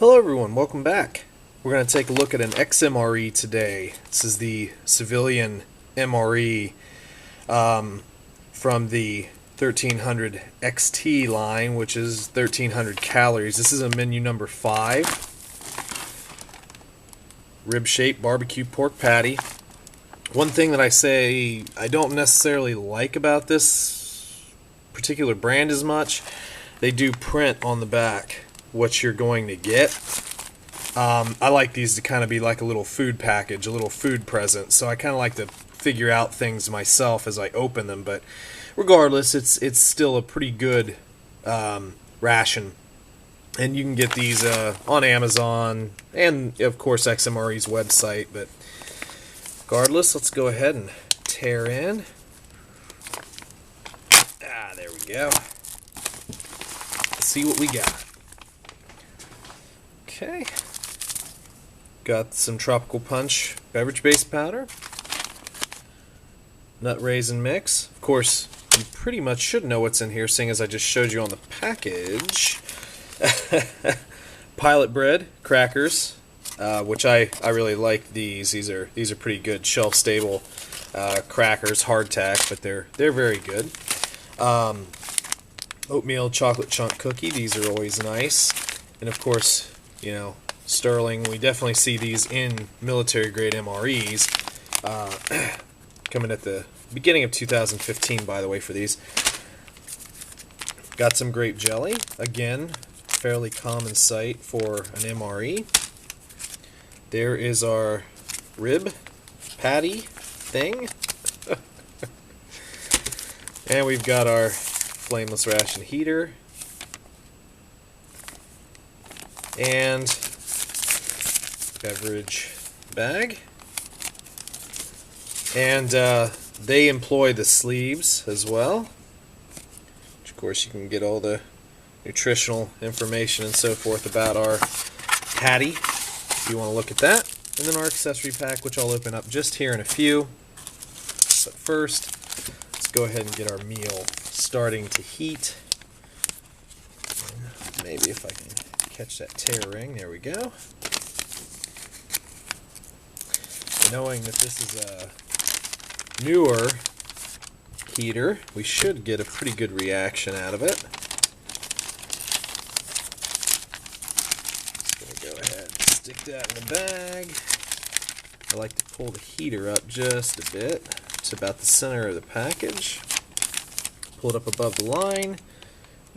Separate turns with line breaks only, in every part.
Hello everyone, welcome back. We're going to take a look at an XMRE today. This is the civilian MRE from the 1300 XT line, which is 1300 calories. This is a menu number 5. Rib-shaped barbecue pork patty. One thing that I don't necessarily like about this particular brand as much, they do print on the back what you're going to get. I like these to kind of be like a little food package, a little food present, so I kind of like to figure out things myself as I open them, but regardless, it's still a pretty good ration, and you can get these on Amazon and of course XMRE's website. But regardless, let's go ahead and tear in. There we go. Let's see what we got. Okay, got some Tropical Punch beverage base powder, nut raisin mix. Of course, you pretty much should know what's in here, seeing as I just showed you on the package. Pilot bread, crackers, which I really like these. These are pretty good, shelf stable crackers, hardtack, but they're very good. Oatmeal chocolate chunk cookie. These are always nice, and of course, you know, Sterling, we definitely see these in military-grade MREs. Coming at the beginning of 2015, by the way, for these. Got some grape jelly. Again, fairly common sight for an MRE. There is our rib patty thing. And we've got our flameless ration heater. And beverage bag. And they employ the sleeves as well, which of course you can get all the nutritional information and so forth about our patty if you want to look at that. And then our accessory pack, which I'll open up just here in a few. But first, let's go ahead and get our meal starting to heat. Maybe if I can catch that tear ring. There we go. Knowing that this is a newer heater, we should get a pretty good reaction out of it. Just gonna go ahead and stick that in the bag. I like to pull the heater up just a bit to about the center of the package. Pull it up above the line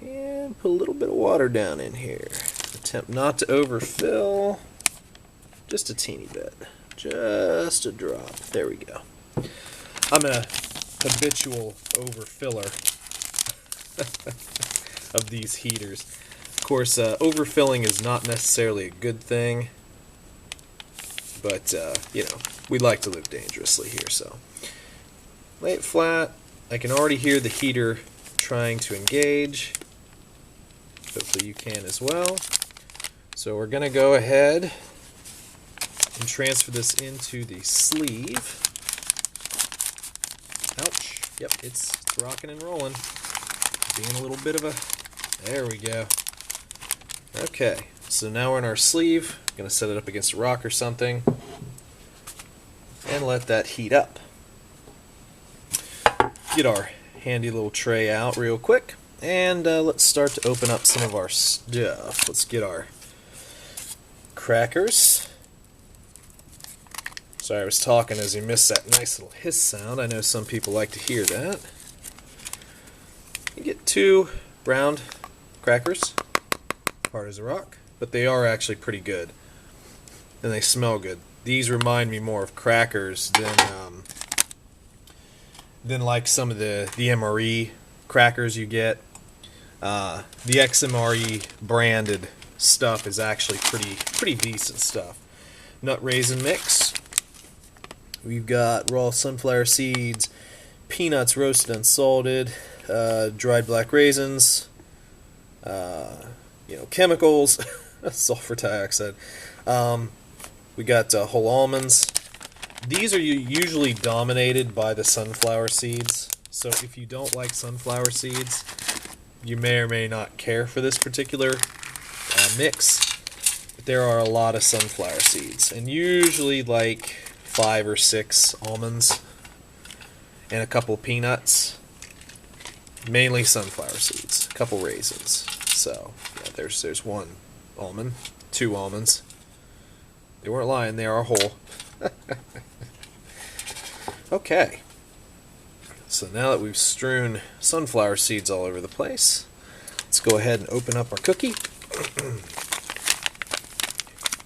and put a little bit of water down in here. Attempt not to overfill, just a teeny bit, just a drop. There we go. I'm a habitual overfiller of these heaters. Of course, overfilling is not necessarily a good thing, but you know, we like to live dangerously here, so lay it flat. I can already hear the heater trying to engage. Hopefully you can as well. So we're going to go ahead and transfer this into the sleeve. Ouch. Yep, it's rocking and rolling. Being a little bit of a... There we go. Okay, so now we're in our sleeve. I'm going to set it up against a rock or something and let that heat up. Get our handy little tray out real quick. And let's start to open up some of our stuff. Let's get our crackers. Sorry, I was talking as you missed that nice little hiss sound. I know some people like to hear that. You get 2 round crackers, hard as a rock, but they are actually pretty good. And they smell good. These remind me more of crackers than like some of the MRE crackers you get. The XMRE branded stuff is actually pretty decent stuff. Nut raisin mix. We've got raw sunflower seeds, peanuts roasted unsalted, dried black raisins, chemicals, sulfur dioxide. We got whole almonds. These are usually dominated by the sunflower seeds, so if you don't like sunflower seeds, you may or may not care for this particular mix. but there are a lot of sunflower seeds, and usually like 5 or 6 almonds and a couple peanuts. Mainly sunflower seeds, a couple raisins. So yeah, there's 1 almond, 2 almonds. They weren't lying, they are whole. Okay. So now that we've strewn sunflower seeds all over the place, let's go ahead and open up our cookie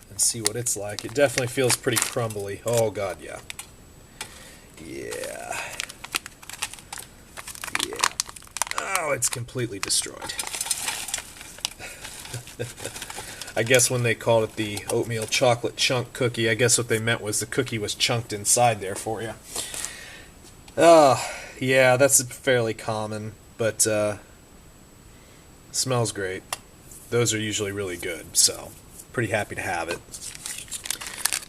and see what it's like. It definitely feels pretty crumbly. Oh god, yeah. Yeah. Oh, it's completely destroyed. I guess when they called it the oatmeal chocolate chunk cookie, I guess what they meant was the cookie was chunked inside there for you. Yeah, that's fairly common, but smells great. Those are usually really good, so pretty happy to have it.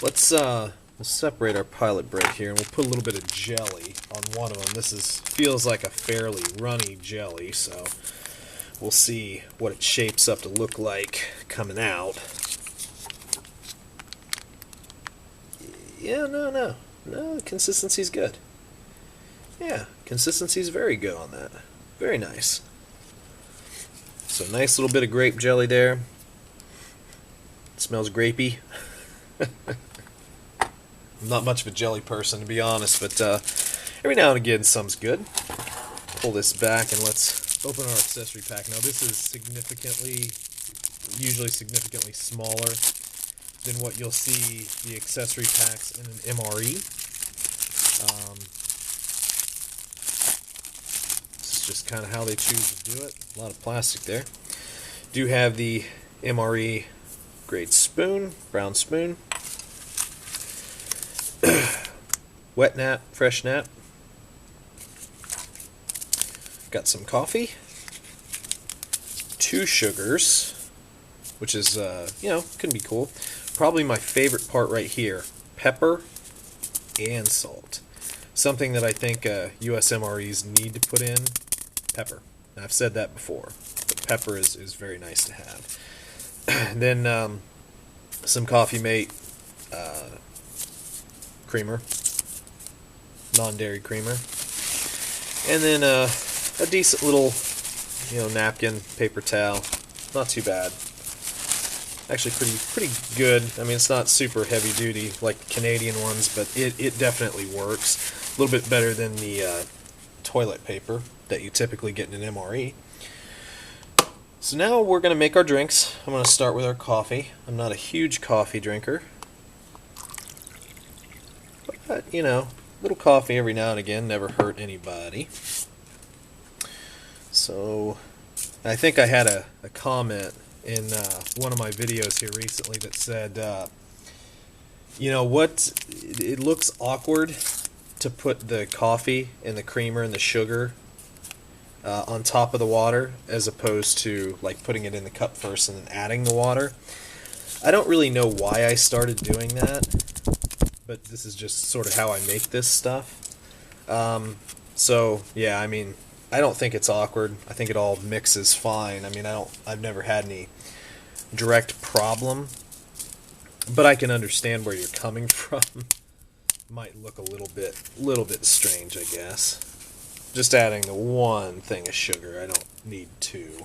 We'll separate our pilot bread here, and we'll put a little bit of jelly on one of them. This feels like a fairly runny jelly, so we'll see what it shapes up to look like coming out. Yeah, no, the consistency's good. Yeah, consistency's very good on that. Very nice. So nice little bit of grape jelly there. It smells grapey. I'm not much of a jelly person, to be honest, but every now and again some's good. Pull this back and let's open our accessory pack. Now this is usually significantly smaller than what you'll see the accessory packs in an MRE. This is just kind of how they choose to do it. A lot of plastic there. Do have the MRE grade spoon, brown spoon. Wet nap, fresh nap. Got some coffee. 2 sugars, which is, can be cool. Probably my favorite part right here, pepper and salt. Something that I think US MREs need to put in, pepper. Now, I've said that before, but pepper is very nice to have. And then some Coffee Mate creamer, non-dairy creamer. And then a decent little, napkin, paper towel. Not too bad. Actually pretty good. I mean, it's not super heavy duty like the Canadian ones, but it definitely works. A little bit better than the toilet paper that you typically get in an MRE. So now we're going to make our drinks. I'm going to start with our coffee. I'm not a huge coffee drinker. But, little coffee every now and again never hurt anybody. So, I think I had a comment in one of my videos here recently that said, it looks awkward to put the coffee and the creamer and the sugar on top of the water as opposed to like putting it in the cup first and then adding the water. I don't really know why I started doing that, but this is just sort of how I make this stuff. So yeah, I mean, I don't think it's awkward. I think it all mixes fine. I mean, I've never had any direct problem, but I can understand where you're coming from. Might look a little bit strange, I guess. Just adding the 1 thing of sugar. I don't need 2.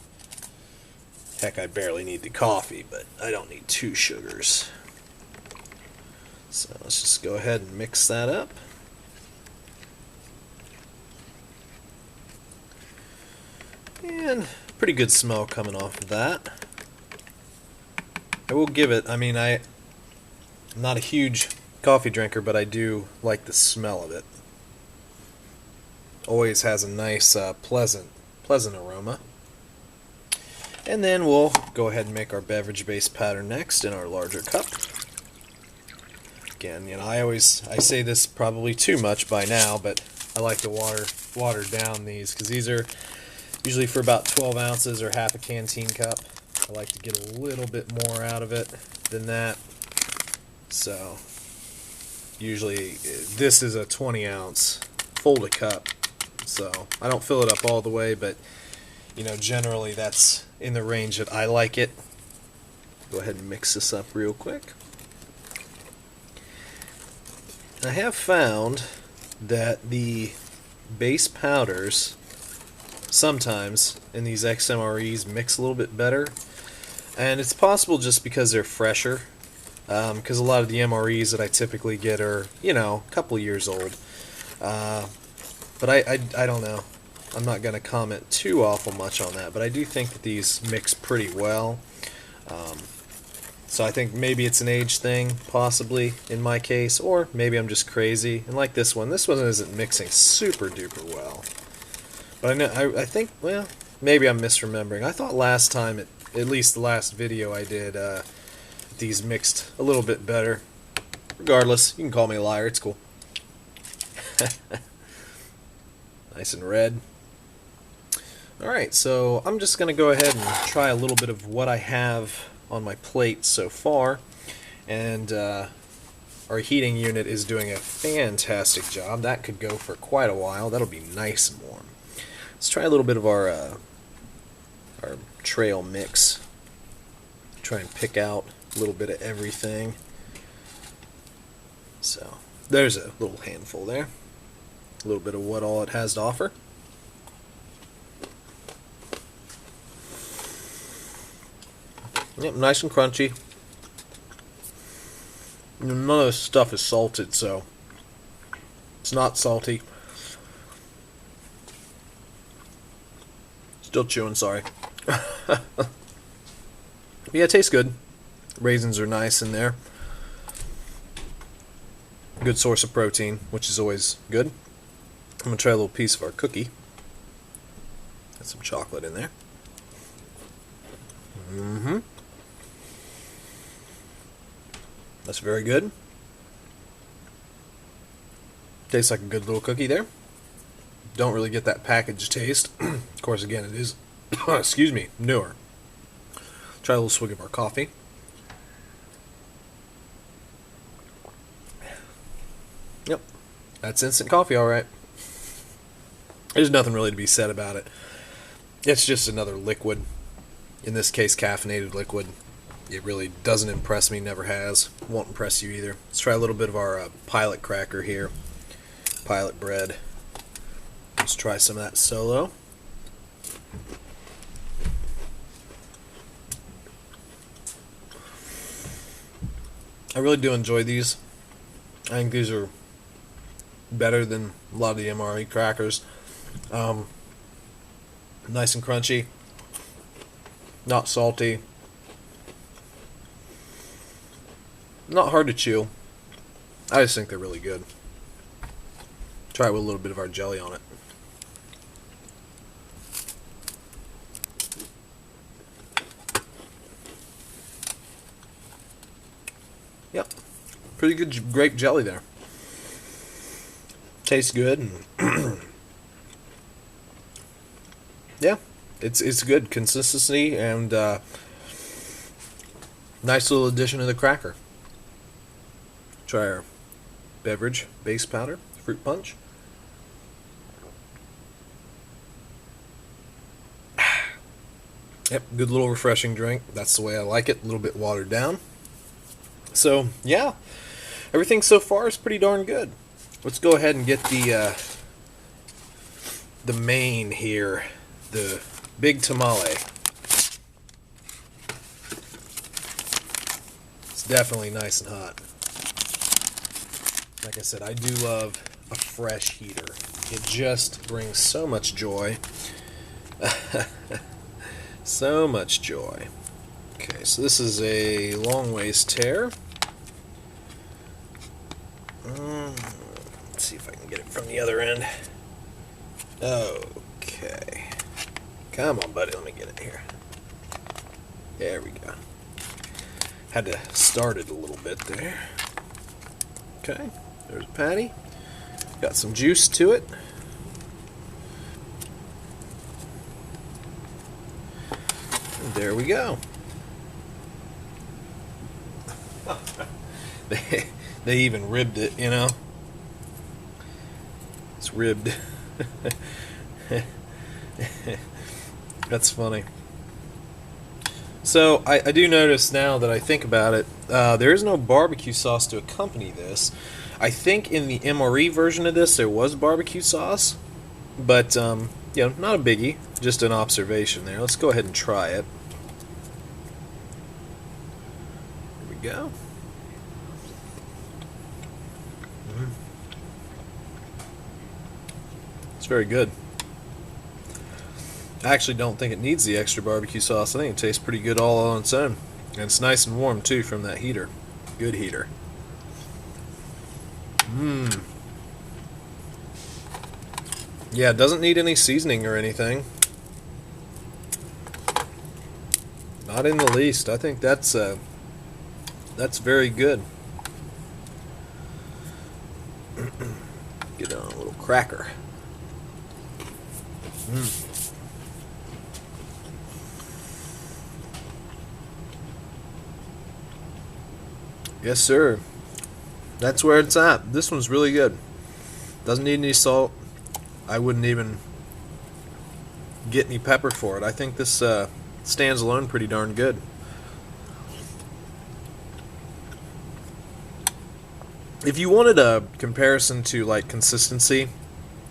Heck, I barely need the coffee, but I don't need 2 sugars. So let's just go ahead and mix that up. And pretty good smell coming off of that. I will give it, I'm not a huge coffee drinker, but I do like the smell of it. Always has a nice, pleasant aroma. And then we'll go ahead and make our beverage-based pattern next in our larger cup. Again, I say this probably too much by now, but I like to water down these because these are usually for about 12 ounces or half a canteen cup. I like to get a little bit more out of it than that. So usually this is a 20 ounce fold a cup. So I don't fill it up all the way, but generally that's in the range that I like it. Go ahead and mix this up real quick. I have found that the base powders sometimes in these XMREs mix a little bit better, and it's possible just because they're fresher, because a lot of the MREs that I typically get are, you know, a couple years old. But I don't know. I'm not going to comment too awful much on that, but I do think that these mix pretty well. So I think maybe it's an age thing, possibly, in my case, or maybe I'm just crazy. And like this one isn't mixing super duper well. But I think, well, maybe I'm misremembering. I thought last time, at least the last video I did, these mixed a little bit better. Regardless, you can call me a liar, it's cool. Nice and red. Alright, so I'm just going to go ahead and try a little bit of what I have on my plate so far. And our heating unit is doing a fantastic job. That could go for quite a while. That'll be nice and warm. Let's try a little bit of our trail mix. Try and pick out a little bit of everything. So, there's a little handful there. A little bit of what all it has to offer. Yep, nice and crunchy. None of this stuff is salted, so it's not salty. Still chewing, sorry. Yeah, it tastes good. Raisins are nice in there. Good source of protein, which is always good. I'm going to try a little piece of our cookie. Got some chocolate in there. That's very good. Tastes like a good little cookie there. Don't really get that packaged taste. Of course, again, it is, excuse me, newer. Try a little swig of our coffee. Yep, that's instant coffee, alright. There's nothing really to be said about it. It's just another liquid. In this case, caffeinated liquid. It really doesn't impress me, never has. Won't impress you either. Let's try a little bit of our pilot cracker here. Pilot bread. Let's try some of that solo. I really do enjoy these. I think these are better than a lot of the MRE crackers. Nice and crunchy. Not salty. Not hard to chew. I just think they're really good. Try it with a little bit of our jelly on it. Yep. Pretty good grape jelly there. Tastes good. And yeah, it's good consistency and nice little addition to the cracker. Try our beverage base powder, fruit punch. Yep, good little refreshing drink. That's the way I like it. A little bit watered down. So yeah, everything so far is pretty darn good. Let's go ahead and get the main here, the big tamale. It's definitely nice and hot. Like I said, I do love a fresh heater. It just brings so much joy. So much joy. Okay, so this is a long ways tear. Let's see if I can get it from the other end. Okay. Come on, buddy, let me get it here. There we go. Had to start it a little bit there. Okay, there's a patty. Got some juice to it. And there we go. They even ribbed it, you know. It's ribbed. That's funny. So I do notice now that I think about it, there is no barbecue sauce to accompany this. I think in the MRE version of this there was barbecue sauce, but not a biggie, just an observation there. Let's go ahead and try it. Here we go. It's very good. I actually don't think it needs the extra barbecue sauce. I think it tastes pretty good all on its own. And it's nice and warm too from that heater. Good heater. Yeah, it doesn't need any seasoning or anything. Not in the least. I think that's very good. Get on a little cracker. Yes, sir. That's where it's at. This one's really good. Doesn't need any salt. I wouldn't even get any pepper for it. I think this stands alone pretty darn good. If you wanted a comparison to like consistency,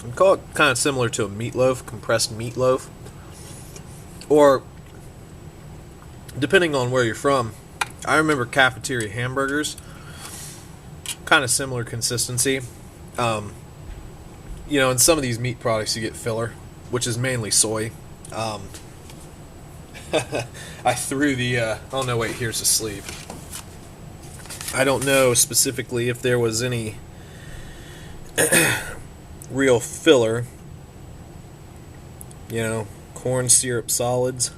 I'd call it kind of similar to a meatloaf, compressed meatloaf. Or, depending on where you're from, I remember cafeteria hamburgers, kind of similar consistency. In some of these meat products you get filler, which is mainly soy. I threw the, oh no, wait, here's the sleeve. I don't know specifically if there was any real filler. Corn syrup solids.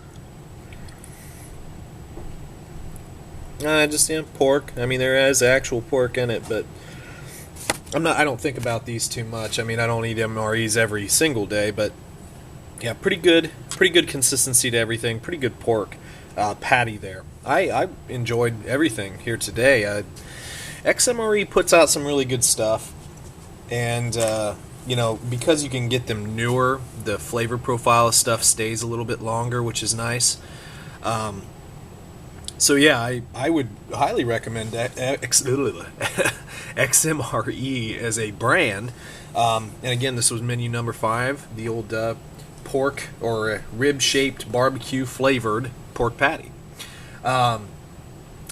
Pork. I mean, there is actual pork in it, but I don't think about these too much. I mean, I don't eat MREs every single day, but yeah, pretty good consistency to everything. Pretty good pork patty there. I enjoyed everything here today. XMRE puts out some really good stuff, and because you can get them newer, the flavor profile of stuff stays a little bit longer, which is nice. So yeah, I would highly recommend XMRE as a brand. And again, this was menu number 5, the old pork or rib-shaped barbecue flavored pork patty.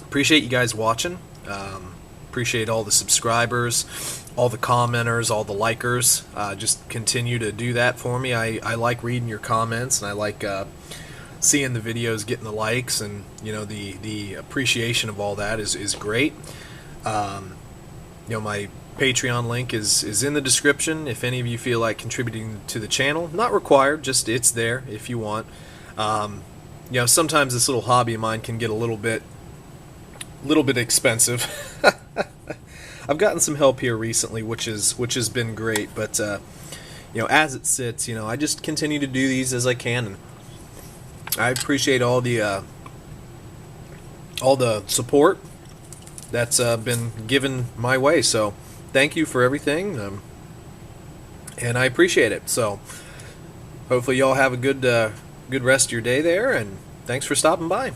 Appreciate you guys watching. Appreciate all the subscribers, all the commenters, all the likers. Just continue to do that for me. I like reading your comments, and I like seeing the videos getting the likes, and the appreciation of all that is great. My Patreon link is in the description if any of you feel like contributing to the channel. Not required, just it's there if you want. Sometimes this little hobby of mine can get a little bit expensive. I've gotten some help here recently, which has been great, but as it sits, I just continue to do these as I can, and I appreciate all the support that's been given my way. So thank you for everything, and I appreciate it. So hopefully y'all have a good rest of your day there, and thanks for stopping by.